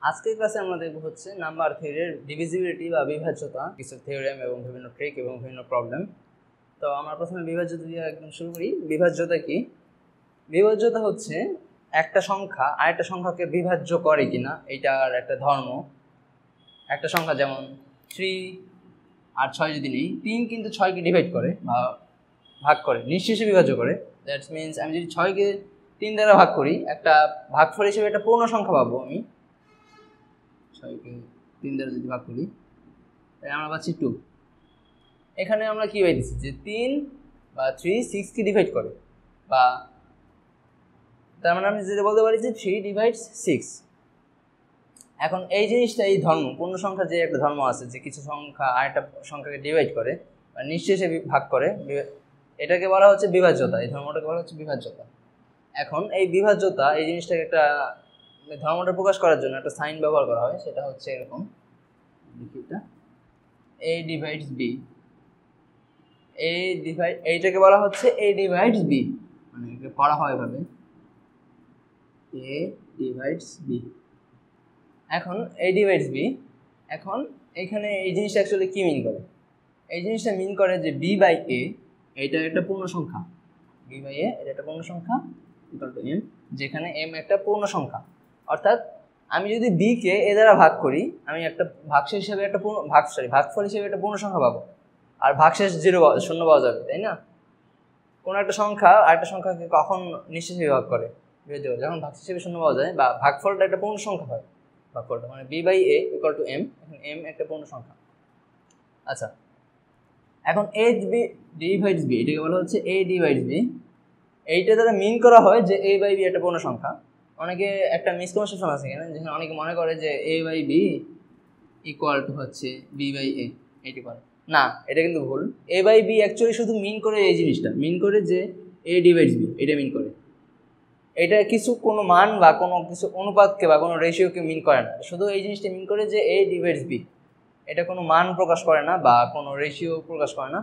আজকের ক্লাসে আমরা দেখব হচ্ছে নাম্বার থিওরির ডিভিজিবিলিটি বা বিভাজ্যতা, কিছু থিওরেম এবং বিভিন্ন ট্রিক এবং বিভিন্ন প্রবলেম। তো আমরা প্রথমে বিভাজ্যতা দিয়ে একদম শুরু করি। বিভাজ্যতা কি? বিভাজ্যতা হচ্ছে একটা সংখ্যা আরেকটা সংখ্যাকে বিভাজ্য করে কিনা, এইটার একটা ধর্ম। একটা সংখ্যা যেমন 3 আর 6 যদি নেই, 3 কিন্তু 6কে ডিভাইড করে বা ভাগ করে, নিঃশেষে বিভাজ্য করে। দ্যাটস মিনস আমি যদি 6কে 3 দ্বারা ভাগ করি, একটা ভাগফল হিসেবে একটা পূর্ণ সংখ্যা পাবো। আমি 6কে 3 দ্বারা যদি ভাগ করি তাহলে আমরা পাচ্ছি 2। এখানে আমরা কি পাইতেছি যে 3 বা 3 6কে ডিভাইড করে, বা তার মানে আমি যেটা বলতে পারি যে 3 ডিভাইডস 6। এখন এই জিনিসটা, এই ধর্ম, পূর্ণ সংখ্যা যে একটা ধর্ম আছে যে কিছু সংখ্যা আরেকটা সংখ্যাকে ডিভাইড করে বা নিঃশেষে ভাগ করে, এটাকে বলা হচ্ছে বিভাজ্যতা। এই ধর্মটাকে বলা হচ্ছে বিভাজ্যতা। এখন এই বিভাজ্যতা, এই জিনিসটাকে একটা ধর্মটা প্রকাশ করার জন্য একটা সাইন ব্যবহার করা হয়, সেটা হচ্ছে এরকম, a ডিভাইডস b। এইটাকে বলা হচ্ছে a ডিভাইডস b, মানে এটা পড়া হয় এভাবে, a ডিভাইডস b। এখন a ডিভাইডস b, এখন এখানে এই জিনিসটা অ্যাকচুয়ালি কি মিন করে? এই জিনিসটা মিন করে যে b বাই a এটা একটা পূর্ণ সংখ্যা, b বাই a এটা একটা পূর্ণ সংখ্যা ইকুয়াল টু m, যেখানে m একটা পূর্ণ সংখ্যা। অর্থাৎ আমি যদি b কে a দ্বারা ভাগ করি, আমি একটা ভাগশেষ হিসেবে একটা ভাগফল হিসেবে একটা পূর্ণ সংখ্যা পাবো, আর ভাগশেষ শূন্য পাওয়া যাবে, তাই না? কোনো একটা সংখ্যা আরেকটা সংখ্যাকে কখন নিঃশেষে বিভাগ করে? যখন ভাগশেষ হিসেবে শূন্য পাওয়া যায় বা ভাগফলটা একটা পূর্ণ সংখ্যা হয়। ভাগফলটা মানে b by a equal to m, এখন m একটা পূর্ণ সংখ্যা। আচ্ছা, এখন a ডিভাইডস b, এটাকে বলা হচ্ছে a ডিভাইডস b। এইটা দ্বারা মিন করা হয় যে a বাই b একটা পূর্ণ সংখ্যা। অনেকে একটা মিসকনসেপশন আছে এখানে, যেখানে অনেকে মনে করে যে a by b equal to হচ্ছে b বাই a, এইটি করে না, এটা কিন্তু ভুল। a বাই b অ্যাকচুয়ালি শুধু মিন করে এই জিনিসটা, মিন করে যে a ডিভাইডস b, এটা মিন করে। এটা কিছু কোনো মান বা কোনো কিছু অনুপাতকে বা কোনো রেশিওকে মিন করে না, শুধু এই জিনিসটা মিন করে যে a ডিভাইডস b। এটা কোনো মান প্রকাশ করে না বা কোনো রেশিও প্রকাশ করে না,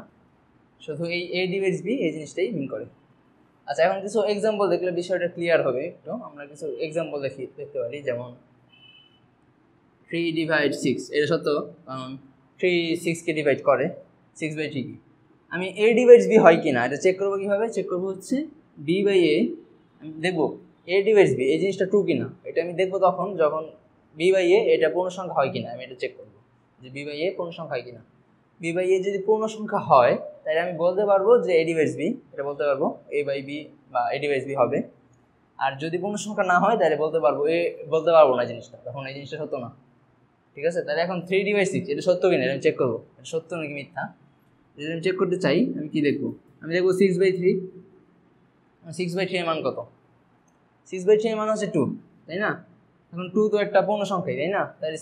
শুধু এই a ডিভাইডস b এই জিনিসটাই মিন করে। আচ্ছা, এখন কিছু এক্সাম্পল দেখলে বিষয়টা ক্লিয়ার হবে একটু। আমরা কিছু এক্সাম্পল দেখতে পারি, যেমন 3 ডিভাইড 6, এটা সত্য, কারণ 3 6কে ডিভাইড করে, 6 বাই 3 কি। আমি a ডিভাইডস b হয় কি না এটা চেক করবো কীভাবে? চেক করবো হচ্ছে b বাই a, আমি দেখবো a ডিভাইডস b এই জিনিসটা ট্রু কিনা। এটা আমি দেখবো তখন যখন b বাই a এটা পূর্ণ সংখ্যা হয় কিনা, আমি এটা চেক করবো যে b বাই a পূর্ণ সংখ্যা হয় কিনা। b বাই a যদি পূর্ণ সংখ্যা হয় তাহলে আমি বলতে পারবো যে a ডিভাইডস b, এটা বলতে পারবো a বাই b বা a ডিভাইডস b হবে। আর যদি পূর্ণ সংখ্যা না হয় তাহলে বলতে পারবো না জিনিসটা, তখন এই জিনিসটা সত্য না। ঠিক আছে, তাহলে এখন 3 ডিভাইড 6 এটা সত্য কিনা আমি চেক করবো, এটা সত্য নাকি মিথ্যা। যদি আমি চেক করতে চাই, আমি কি দেখবো? আমি দেখবো 6 বাই 3, 6 বাই 3 এর মান কত? 6 বাই 3 এর মান হচ্ছে 2, তাই না? এখন 2 তো একটা পূর্ণ সংখ্যাই, তাই না? তাহলে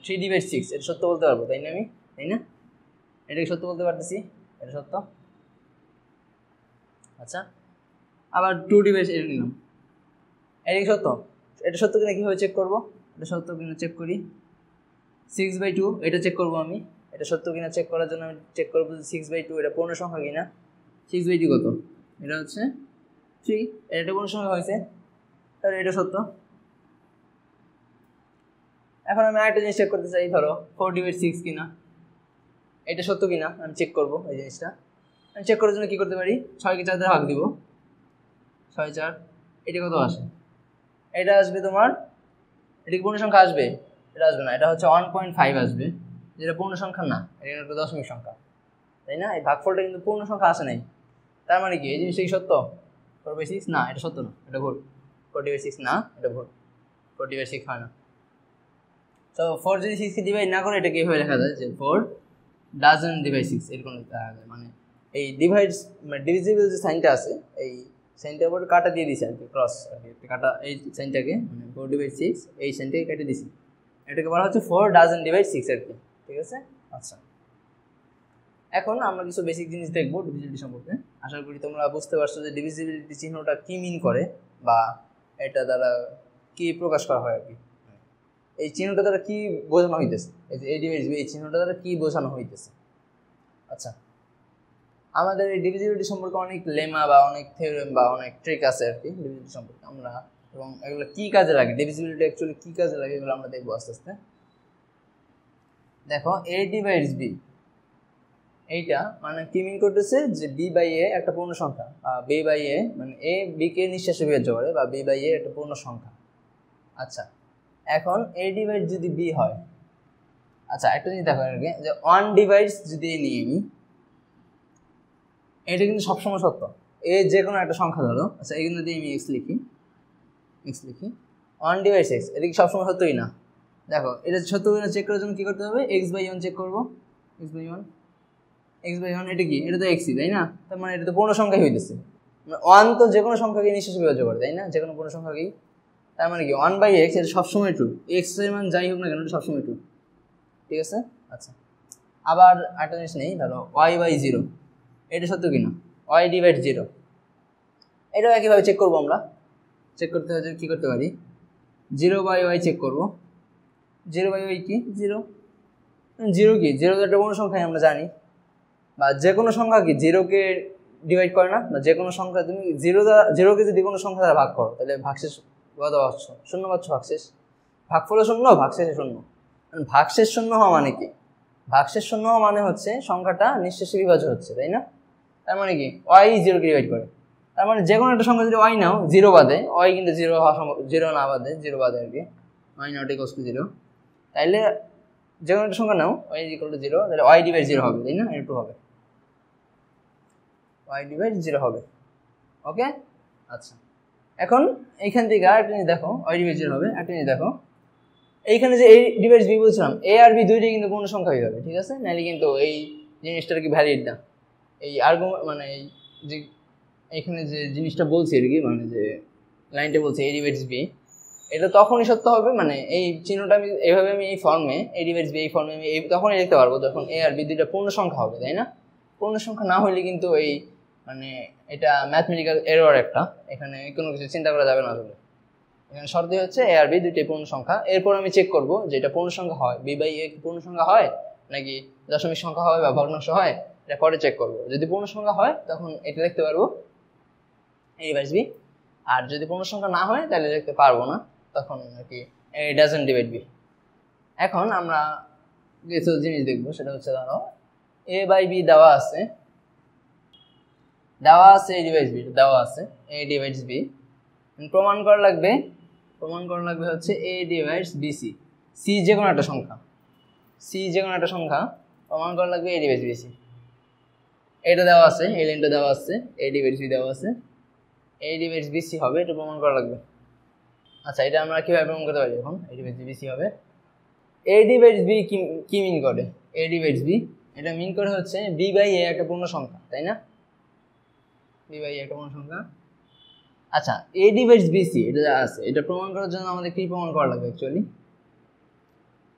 3 ডিভাইড 6 এটা সত্য বলতে পারবো, তাই না? আমি, তাই না? এটাকে সত্য বলতে পারতেছি, এটা সত্য। আচ্ছা, আবার 2 ডিভাইড এটা নিলাম, এটা কি সত্য? এটা সত্য কিনা কীভাবে চেক করবো? এটা সত্য কিনা চেক করি, 6 বাই 2 এটা চেক করবো আমি। এটা সত্য কিনা চেক করার জন্য আমি চেক করবো যে 6 বাই 2 এটা পূর্ণ সংখ্যা কিনা। 6 বাই 2 কত? এটা হচ্ছে 3, এটা পূর্ণ সংখ্যা হয়েছে, তাহলে এটা সত্য। এখন আমি আরেকটা জিনিস চেক করতে চাই, ধরো 4 ডিভাইড 6 কিনা, এটা সত্য কিনা আমি চেক করবো। এই জিনিসটা আমি চেক করার জন্য কী করতে পারি? 6কে 4 দ্বারা ভাগ দিব, 6 4, এটা কত আসে? এটা আসবে তোমার, এটা কি পূর্ণ সংখ্যা আসবে? এটা আসবে না, এটা হচ্ছে 1.5 আসবে, যেটা পূর্ণ সংখ্যা না, এটা একটা দশমিক সংখ্যা, তাই না? এই ভাগফলটা কিন্তু পূর্ণ সংখ্যা আসে নাই। তার মানে কি এই জিনিসটা কি সত্য? 4 বাই 6 না, এটা সত্য না, এটা ভুল। 4 বাই 6 না, এটা ভুল, 4 বাই 6 হয় না। তো 4 যদি 6কে ডিভাইড না করে এটা কীভাবে লেখা যায় যে 4 ডাজন্ট ডিভাইড 6, এরকম দেখা যায়। মানে এই ডিভিজিবল যে সাইনটা আছে, এই সাইনটার উপর কাটা দিয়ে দিছে আর কি, ক্রস আর কি, কাটা এই সাইনটাকে, মানে 4 ডিভাইড 6 এই সাইনটাকে কেটে দিছি, এটাকে বলা হচ্ছে 4 ডাজন্ট ডিভাইড 6 আর কি। ঠিক আছে, আচ্ছা। এখন আমরা কিছু বেসিক জিনিস দেখবো ডিভিজিবিলিটি সম্পর্কে। আশা করি তোমরা বুঝতে পারছো যে ডিভিজিবিলিটি চিহ্নটা কি মিন করে বা এটা দ্বারা কি প্রকাশ করা হয় আর কি, এই চিহ্নটা দ্বারা কি বোঝানো হইতেছে, এই যে এই চিহ্নটা দ্বারা কি বোঝানো হইতেছে। আচ্ছা, আমাদের এই ডিভিজিবিলিটি সম্পর্কে অনেক লেমা বা অনেক থিওরেম বা অনেক ট্রিক আছে আর কি ডিভিজিবিলিটি সম্পর্কে। আমরা এবং এগুলো কি কাজে লাগে, ডিভিজিবিলিটি অ্যাকচুয়ালি কি কাজে লাগে এগুলো আমরা দেখবো আস্তে আস্তে। দেখো a ডিভাইডস b, এইটা মানে কি মিন করতেছে যে b বাই a একটা পূর্ণ সংখ্যা, b বাই a মানে a b কে নিঃশেষে বিভাজ্য করে, বা b বাই a একটা পূর্ণ সংখ্যা। আচ্ছা এখন a ডিভাইড যদি b হয়, আচ্ছা একটা জিনিস দেখো আগে যে 1 ডিভাইডস যদি নিয়ে আমি, এটা কিন্তু সবসময় সত্য, এ যে কোনো একটা সংখ্যা ধরো, আচ্ছা এখানে যদি আমি x লিখি 1 ডিভাইডস x, এটা কি সবসময় সত্যই না? দেখো এটা সত্য কিনা চেক করার জন্য কি করতে হবে, x বাই 1 চেক করবো, x বাই 1 এটা কি, এটা তো xই তাই না, তার মানে এটা তো পূর্ণ সংখ্যাই হইতেছে, 1 তো যে কোনো সংখ্যাকে নিঃশেষে বিভাজ্য করে তাই না, যে কোনো পূর্ণ সংখ্যাকেই, তার মানে কি 1 বাই x এটা সবসময় ট্রু, x এর মান যাই হোক না কেন এটা সবসময় ট্রু, ঠিক আছে। আচ্ছা আবার একটা জিনিস নেই, ধরো y বাই 0, এটা সত্য কিনা, y ডিভাইড 0, এটাও একইভাবে চেক করবো আমরা। চেক করতে হলে কী করতে পারি, 0 বাই y চেক করবো, 0 বাই y কি 0, 0 কি 0 তো একটা পূর্ণ সংখ্যাই আমরা জানি, বা যে কোনো সংখ্যা কি 0-কে ডিভাইড করে না, বা যে কোনো সংখ্যা তুমি 0-কে যদি কোনো সংখ্যা দ্বারা ভাগ করো তাহলে ভাগশেষ কত পাচ্ছ, 0 পাচ্ছ, ভাগশেষ, ভাগফলে 0, ভাগশেষে 0। ভাগশেষ 0 হওয়া মানে কি, ভাগশেষ 0 হওয়া মানে হচ্ছে সংখ্যাটা নিঃশেষে বিভাজ্য হচ্ছে তাই না, তার মানে কি y 0-কে ডিভাইড করে, তার মানে যে কোনো একটা সংখ্যা যদি y নাও 0 বাদে, y কিন্তু 0 হওয়া সম্ভব, 0 না বাদে 0 বাদে আর কি, y নট ইকুয়ালস টু 0, তাইলে যে কোনো একটা সংখ্যা নাও y ইকুয়াল টু 0, তাহলে y ডিভাইড 0 হবে তাই না, এটা হবে y ডিভাইড 0 হবে, ওকে। আচ্ছা এখন এইখান থেকে আরেকটা জিনিস দেখো, y ডিভাইড 0 হবে, একটা জিনিস দেখো এইখানে যে a ডিভাইড b বলছিলাম, a আর b দুইটাই কিন্তু পূর্ণ সংখ্যা হয়ে যাবে, ঠিক আছে, নাহলে কিন্তু এই জিনিসটার কি ভ্যালিড না, এই আর্গুমেন্ট মানে এই যে এখানে যে জিনিসটা বলছি আর কি, মানে যে লাইনটা বলছি a ডিভাইডস b, এটা তখনই সত্য হবে, মানে এই চিহ্নটা আমি এইভাবে আমি এই ফর্মে a ডিভাইডস b এই ফর্মে আমি তখনই লিখতে পারবো যখন a আর b দুইটা পূর্ণ সংখ্যা হবে তাই না, পূর্ণ সংখ্যা না হলে কিন্তু এই মানে এটা ম্যাথমেটিক্যাল এরর একটা, এখানে কোনো কিছু চিন্তা করা যাবে না আসলে, এখানে শর্ত হচ্ছে a আর b দুইটাই পূর্ণ সংখ্যা, এরপর আমি চেক করব যে এটা পূর্ণ সংখ্যা হয়, b বাই a পূর্ণ সংখ্যা হয় নাকি দশমিক সংখ্যা হয় বা ভগ্নাংশ হয়, এটা পরে চেক করব, যদি পূর্ণ সংখ্যা হয় তখন এটা লিখতে পারবো a ডিভাইডস b, আর যদি পূর্ণ সংখ্যা না হয় তাহলে লিখতে পারবো না, তখন আর কি a ডাজন্ট ডিভাইড b। এখন আমরা কিছু জিনিস দেখবো, সেটা হচ্ছে ধরো a বাই b দেওয়া আছে a ডিভাইডস b দেওয়া আছে, a ডিভাইডস b, প্রমাণ করা লাগবে হচ্ছে a ডিভাইডস bc, c যে কোনো একটা সংখ্যা, প্রমাণ করা লাগবে a ডিভাইডস bc, এটা দেওয়া আছে, এই লাইনটা দেওয়া আছে, a ডিভাইডস b দেওয়া আছে, a ডিভাইডস bc হবে, এটা প্রমাণ করা লাগবে। আচ্ছা এটা আমরা কিভাবে প্রমাণ করতে পারি, এখন a ডিভাইডস bc হবে, a ডিভাইডস b কি মিন করে, a ডিভাইডস b এটা মিন করে হচ্ছে b বাই a একটা পূর্ণ সংখ্যা তাই না, b বাই a একটা পূর্ণ সংখ্যা। আচ্ছা a ডিভাইডস bc এটা যা আছে, এটা প্রমাণ করার জন্য আমাদের কি প্রমাণ করা লাগবে, অ্যাকচুয়ালি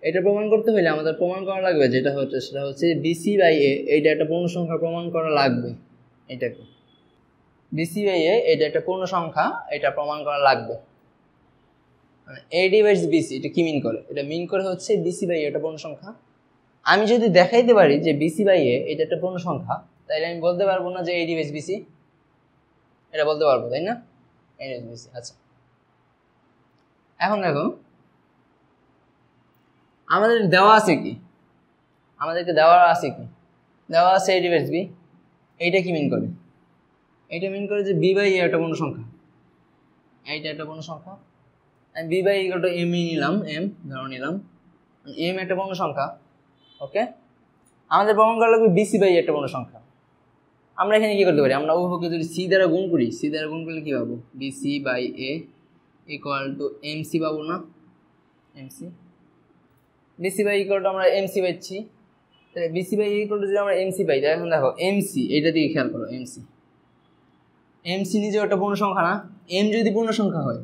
এটা প্রমাণ করতে হলে আমাদের প্রমাণ করা লাগবে যেটা হচ্ছে সেটা হচ্ছে bc বাই a এইটা একটা পূর্ণ সংখ্যা প্রমাণ করা লাগবে, এটাকে bc বাই a এটা একটা পূর্ণ সংখ্যা, এটা প্রমাণ করা লাগবে, মানে a ডিভাইডস bc এটা কি মিন করে, এটা মিন করে হচ্ছে bc বাই a এটা পূর্ণ সংখ্যা। আমি যদি দেখাইতে পারি যে bc বাই a এটা একটা পূর্ণ সংখ্যা, তাইলে আমি বলতে পারবো না যে a ডিভাইডস bc, এটা বলতে পারবো তাই না, a ডিভাইডস bc। আচ্ছা এখন দেখো আমাদের দেওয়া আছে কি, দেওয়া আছে a ডিভাইডস b, এইটা কি মিন করে, এইটা মিন করে যে b বাই a একটা পূর্ণ সংখ্যা, এইটা একটা পূর্ণ সংখ্যা, আমি b by equal to m নিলাম, m ধরে নিলাম, m একটা পূর্ণ সংখ্যা, ওকে। আমাদের প্রমাণ করা লাগবে bc বাই একটা পূর্ণ সংখ্যা, আমরা এখানে কি করতে পারি, আমরা উভয়কে যদি c দ্বারা গুণ করি, c দ্বারা গুণ করলে কি পাবো, bc by a equal to mc পাবো না, mc bc by equal to আমরা mc পাচ্ছি, তাহলে bc বাই ইকুয়াল টু যদি আমরা mc পাই, তাহলে এখন দেখো mc এটা দিকে খেয়াল করো, mc নিজেও একটা পূর্ণ সংখ্যা না, m যদি পূর্ণ সংখ্যা হয়,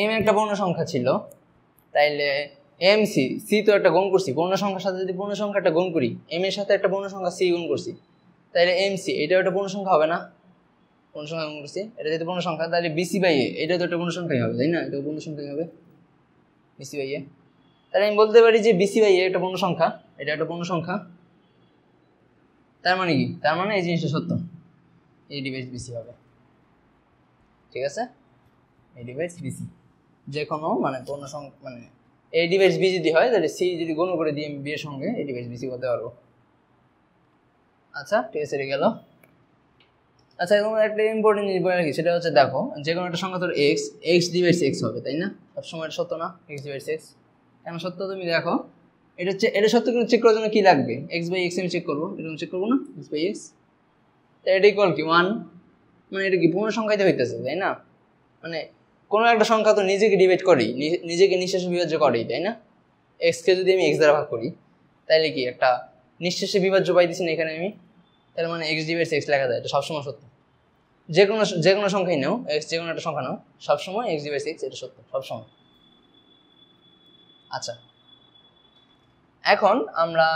m একটা পূর্ণ সংখ্যা ছিল, তাইলে mc c তো একটা গুণ করছি, পূর্ণ সংখ্যার সাথে যদি পূর্ণ সংখ্যাটা গুণ করি, m এর সাথে একটা পূর্ণ সংখ্যা c গুণ করছি, তাইলে mc এটাও একটা পূর্ণ সংখ্যা হবে না, পূর্ণ সংখ্যা গুণ করছি, এটা যদি পূর্ণ সংখ্যা, তাহলে bc বাই a এটা তো একটা পূর্ণ সংখ্যাই হবে তাই না, এটা পূর্ণ সংখ্যাই হবে bc বাই a, তাহলে আমি বলতে পারি যে bc বাই a একটা পূর্ণ সংখ্যা, এটা একটা পূর্ণ সংখ্যা, তার মানে কি, তার মানে এই জিনিসটা সত্য, এ ডিভাইডস বিসি হবে, ঠিক আছে? এ ডিভাইডস বিসি যে কোনো মানে পূর্ণ সংখ্যা মানে এ ডিভাইডস বি যদি হয় তাহলে সি যদি গুণ করে দিয়ে আমি বি এর সঙ্গে এ ডিভাইডস বিসি করতে পারবো। আচ্ছা ঠিক আছে, এটা গেল। আচ্ছা এখন একটা ইম্পর্টেন্ট জিনিস বলে রাখি, সেটা হচ্ছে দেখো যে কোনো একটা সংখ্যা তোর এক্স ডিভাইডস এক্স হবে, তাই না? সবসময় এটা সত্য না, এক্স ডিভাইডস এক্স কেন সত্য তুমি দেখো, এটা হচ্ছে এটা সত্য কিন্তু চেক করার জন্য কি লাগবে, এক্স বাই এক্স আমি চেক করবো, এরকম চেক করবো না, এক্স বাই এক্স এটা ইকুয়াল কি 1, মানে এটা কি পূর্ণ সংখ্যাতে হইতেছে, তাই না? মানে কোনো একটা সংখ্যা তো নিজেকে ডিভাইড করি, নিজেকে নিঃশেষে বিভাজ্য করেই, তাই না? এক্সকে যদি আমি এক্স দ্বারা ভাগ করি তাহলে কি একটা নিঃশেষে বিভাজ্য পাইতেছি না এখানে আমি, তাহলে মানে এক্স ডিভাইডস এক্স লেখা যায়, এটা সবসময় সত্য। যে কোনো সংখ্যাই নাও, এক্স যে কোনো একটা সংখ্যা নাও, সবসময় এক্স ডিভাইডস এক্স এটা সত্য সবসময়। আচ্ছা এখন আমরা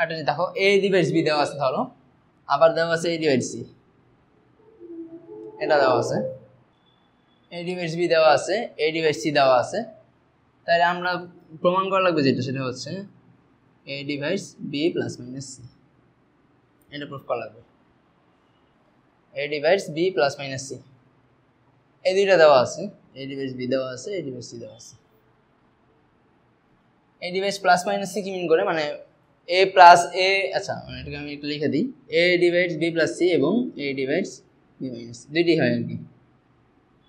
একটা জিনিস দেখো, এ ডিভাইডস বি দেওয়া আছে, ধরো আবার দেওয়া আছে এ ডিভাইডস সি, এটা দেওয়া আছে, এ ডিভাইডস বি দেওয়া আছে, এ ডিভাইডস সি দেওয়া আছে, তাহলে আমরা প্রমাণ করা লাগবে যেটা সেটা হচ্ছে a divides b plus minus c, এটা প্রুফ করা লাগবে। A divides b plus minus c এই দুইটা দেওয়া আছে, এ ডিভাইডস বি দেওয়া আছে, এ ডিভাইডস সি দেওয়া আছে। এ ডিভাইডস প্লাস মাইনাস সি কি মিন করে, মানে এ প্লাস এ, আচ্ছা মানে এটাকে আমি একটু লিখে দিই, এ ডিভাইডস বি প্লাস সি এবং এ ডিভাইডস বি মাইনাস সি দুইটি হয় আর কি।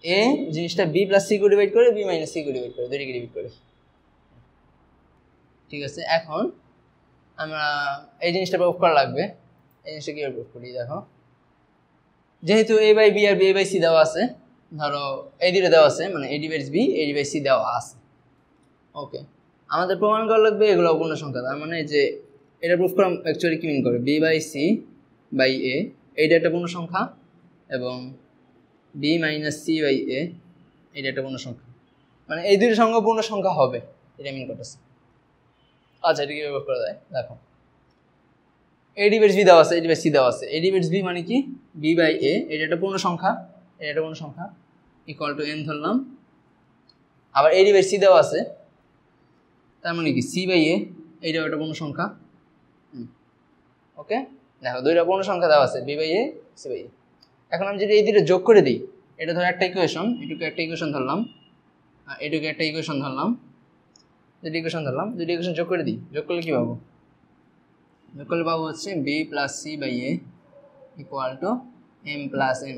এ জিনিসটা B plus C K divide করে, B minus C K divide করে, দুইটিকে ডিভাইড করে, ঠিক আছে? এখন আমরা এই জিনিসটা প্রুফ করা লাগবে, এই জিনিসটা কীভাবে প্রুফ করি দেখো, যেহেতু এ বাই বি আর বি বাই সি দেওয়া আছে, ধরো এই দুটো দেওয়া আছে, মানে a divides b a divides c দেওয়া আছে, ওকে আমাদের প্রমাণ করা লাগবে এগুলো অপূর্ণ সংখ্যা, তার মানে যে এটা প্রুফ করা অ্যাকচুয়ালি কি মিন করে, বি বাই সি বাই এ এইটা একটা পূর্ণ সংখ্যা এবং বি মাইনাস সি বাই এ এটা একটা পূর্ণ সংখ্যা, মানে এই দুটো সংখ্যা পূর্ণ সংখ্যা হবে, এটা মিন করতেছে। আচ্ছা এটা কীভাবে প্রুফ করা যায় দেখো, এ ডিভাইডস বি দেওয়া আছে, এ ডিভাইডস সি দেওয়া আছে, এ ডিভাইডস বি মানে কি বি বাই এ এটা একটা পূর্ণ সংখ্যা, এটা একটা পূর্ণ সংখ্যা ইকুয়াল টু এন ধরলাম, আবার এ ডিভাইডস সি দেওয়া আছে তার মানে কি সি বাই এ এইটাও একটা পূর্ণ সংখ্যা, ওকে দেখো দুইটা পূর্ণ সংখ্যা দেওয়া আছে, b by a c by a. এখন আমি যদি এই দুটো যোগ করে দিই, এটা ধরো একটা ইকুয়েশন, এটুকু একটা ইকুয়েশন ধরলাম, এটুকু একটা ইকুয়েশন ধরলাম, দুটো ইকুয়েশন ধরলাম, দুটো ইকুয়েশন যোগ করে দিই, যোগ করলে কী পাবো, যোগ করলে পাবো হচ্ছে B plus C by A equal to M plus N,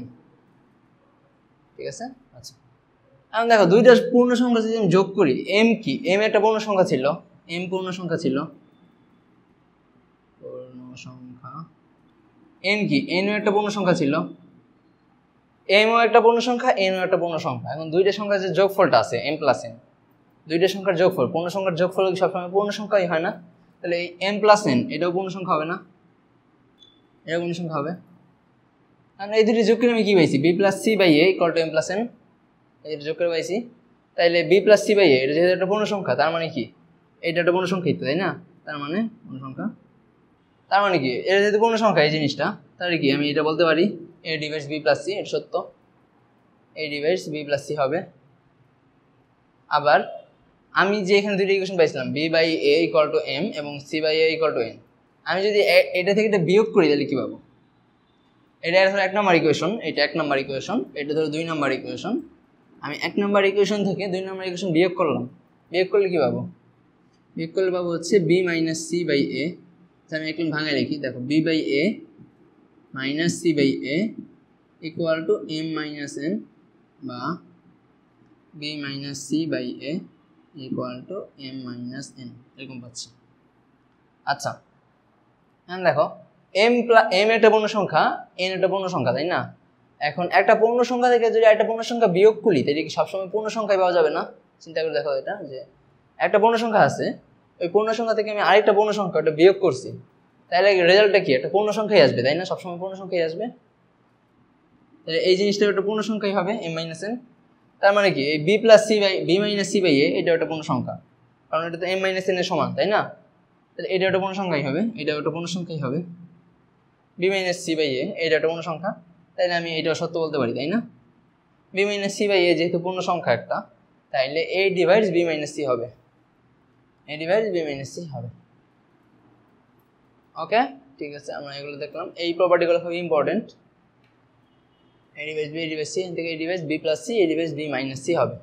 ঠিক আছে? আচ্ছা এখন দেখো দুইটা পূর্ণ সংখ্যা যদি আমি যোগ করি, এম কি, এম একটা পূর্ণ সংখ্যা ছিল, এম পূর্ণ সংখ্যা ছিল, পূর্ণ সংখ্যা, এন কি, এনও একটা পূর্ণ সংখ্যা ছিল, এমও একটা পূর্ণ সংখ্যা, এনও একটা পূর্ণ সংখ্যা। এখন দুইটা সংখ্যার যে যোগফলটা আছে এম প্লাস এন, দুইটা সংখ্যার যোগফল, পূর্ণ সংখ্যার যোগফল সবসময় পূর্ণ সংখ্যাই হয় না, তাহলে এই এম প্লাস এন এটাও পূর্ণ সংখ্যা হবে না, এটাও পূর্ণ সংখ্যা হবে। কারণ এই দুটি যোগ করে আমি কী পাইছি, B plus C by A equal to M plus N, এই যোগ করে পাইছি, তাইলে বি প্লাস সি বাই এ এটা যেহেতু একটা পূর্ণ সংখ্যা, তার মানে কি এটা একটা পূর্ণ সংখ্যা, তাই না? তার মানে পূর্ণ সংখ্যা, তার মানে কি এটা যেহেতু পূর্ণ সংখ্যা এই জিনিসটা, তাহলে কি আমি এটা বলতে পারি a divides b plus c, এটা সত্য, a divides b plus c হবে। আবার আমি যে এখানে দুটো ইকুয়েশন পাইছিলাম b by A equal to m এবং c by A equal to n, আমি যদি এটা থেকে এটা বিয়োগ করি তাহলে কী পাবো, এটা ধরো 1 নম্বর ইকুয়েশন, এটা 1 নম্বর ইকুয়েশন, এটা ধরো 2 নম্বর ইকুয়েশন, আমি 1 নম্বর ইকুয়েশন থেকে 2 নম্বর ইকুয়েশন বিয়োগ করলাম, বিয়োগ করলে কী পাবো, বিয়োগ করলে পাবো হচ্ছে b minus c by a, আমি একটু ভাঙায় লিখি দেখো, b by a minus c by A equal to m minus n বা b minus c by A equal to m minus n, এরকম পাচ্ছি। আচ্ছা এখন দেখো এম একটা পূর্ণ সংখ্যা, এন একটা পূর্ণ সংখ্যা, তাই না? এখন একটা পূর্ণ সংখ্যা থেকে যদি একটা পূর্ণ সংখ্যা বিয়োগ করি তাহলে কি সবসময় পূর্ণ সংখ্যায় পাওয়া যাবে না? চিন্তা করে দেখো, এটা যে একটা পূর্ণ সংখ্যা আছে, ওই পূর্ণ সংখ্যা থেকে আমি আরেকটা পূর্ণ সংখ্যা ওটা বিয়োগ করছি, তাহলে রেজাল্টটা কি একটা পূর্ণ সংখ্যাই আসবে, তাই না? সবসময় পূর্ণ সংখ্যাই আসবে, তাহলে এই জিনিসটা একটা পূর্ণ সংখ্যাই হবে এম মাইনাস এন, তার মানে কি এই b plus C by b minus c by এ এটা একটা পূর্ণ সংখ্যা, কারণ এটা তো এম মাইনাস এন এর সমান, তাই না? তাহলে এটা একটা পূর্ণ সংখ্যাই হবে, এটা একটা পূর্ণ সংখ্যাই হবে, বি মাইনাস সি বাই এ এটা একটা পূর্ণ সংখ্যা, তাইলে আমি এটা সত্য বলতে পারি, তাই না? বি মাইনাস সি বাই এ যেহেতু পূর্ণ সংখ্যা একটা, তাইলে এ ডিভাইডস বি মাইনাস সি হবে, এ ডিভাইডস বি মাইনাস সি হবে, ওকে ঠিক আছে। আমরা এগুলো দেখলাম, এই প্রপার্টিগুলো খুব important. A divides B, A divides C, এখান থেকে A divides B plus C, A divides B minus C হবে।